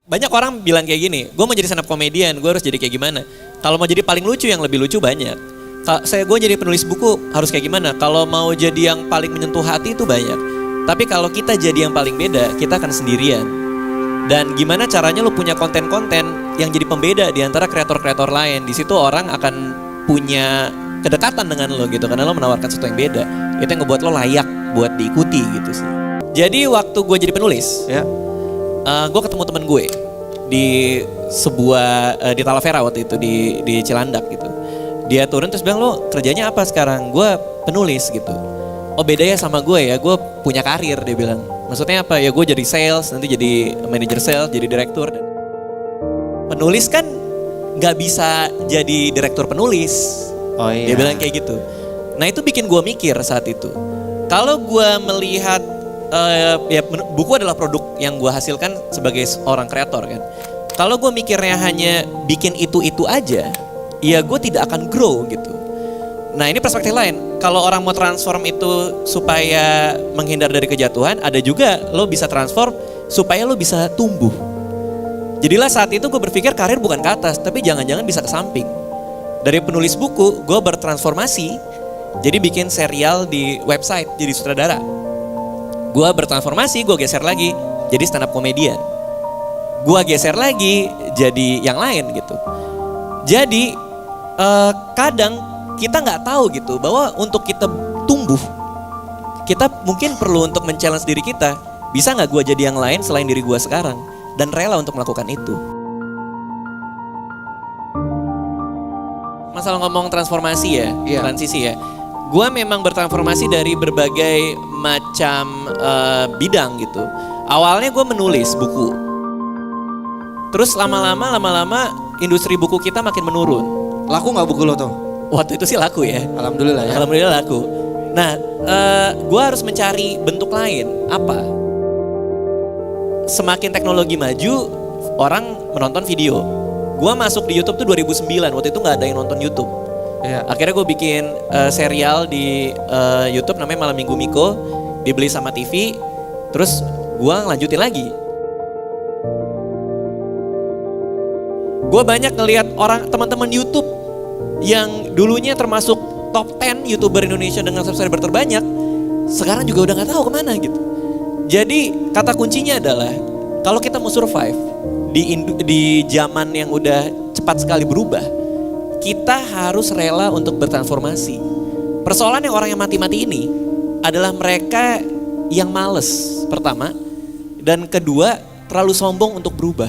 Banyak orang bilang kayak gini, gue mau jadi stand up comedian, gue harus jadi kayak gimana? Kalau mau jadi paling lucu, yang lebih lucu banyak. Gue jadi penulis buku harus kayak gimana? Kalau mau jadi yang paling menyentuh hati itu banyak. Tapi kalau kita jadi yang paling beda, kita akan sendirian. Dan gimana caranya lo punya konten-konten yang jadi pembeda di antara kreator-kreator lain. Di situ orang akan punya kedekatan dengan lo gitu, karena lo menawarkan sesuatu yang beda. Itu yang ngebuat lo layak buat diikuti gitu sih. Jadi waktu gue jadi penulis, ya, gue ketemu temen gue di sebuah di Talavera waktu itu di Cilandak gitu. Dia turun terus bilang, lo kerjanya apa sekarang? Gue penulis gitu. Oh beda ya sama gue ya, gue punya karir, dia bilang. Maksudnya apa ya, gue jadi sales, nanti jadi manajer sales, jadi direktur. Penulis kan gak bisa jadi direktur penulis. Oh iya. Dia bilang kayak gitu. Nah itu bikin gue mikir saat itu. Kalau gue melihat ya buku adalah produk yang gue hasilkan sebagai seorang kreator kan. Kalau gue mikirnya hanya bikin itu aja, ya gue tidak akan grow gitu. Nah ini perspektif lain. Kalau orang mau transform itu supaya menghindar dari kejatuhan, ada juga lo bisa transform supaya lo bisa tumbuh. Jadilah saat itu gue berpikir karir bukan ke atas, tapi jangan-jangan bisa ke samping. Dari penulis buku, gue bertransformasi jadi bikin serial di website, jadi sutradara. Gue bertransformasi, gue geser lagi jadi stand up comedian. Gue geser lagi jadi yang lain gitu. Jadi kadang kita nggak tahu gitu bahwa untuk kita tumbuh, kita mungkin perlu untuk men-challenge diri kita. Bisa nggak gue jadi yang lain selain diri gue sekarang? Dan rela untuk melakukan itu. Masalah ngomong transformasi ya, transisi ya. Gue memang bertransformasi dari berbagai macam bidang gitu. Awalnya gue menulis buku. Terus lama-lama industri buku kita makin menurun. Laku nggak buku lo tuh? Waktu itu sih laku ya. Alhamdulillah ya. Alhamdulillah laku. Nah, gue harus mencari bentuk lain. Apa? Semakin teknologi maju, orang menonton video. Gue masuk di YouTube tuh 2009. Waktu itu nggak ada yang nonton YouTube. Iya. Akhirnya gue bikin serial di YouTube namanya Malam Minggu Miko, dibeli sama TV, terus gue lanjutin lagi. Gue banyak ngelihat orang teman-teman YouTube yang dulunya termasuk top 10 YouTuber Indonesia dengan subscriber terbanyak, sekarang juga udah nggak tahu kemana gitu. Jadi kata kuncinya adalah kalau kita mau survive di zaman yang udah cepat sekali berubah, kita harus rela untuk bertransformasi. Persoalan yang orang yang mati-mati ini adalah mereka yang males pertama, dan kedua terlalu sombong untuk berubah.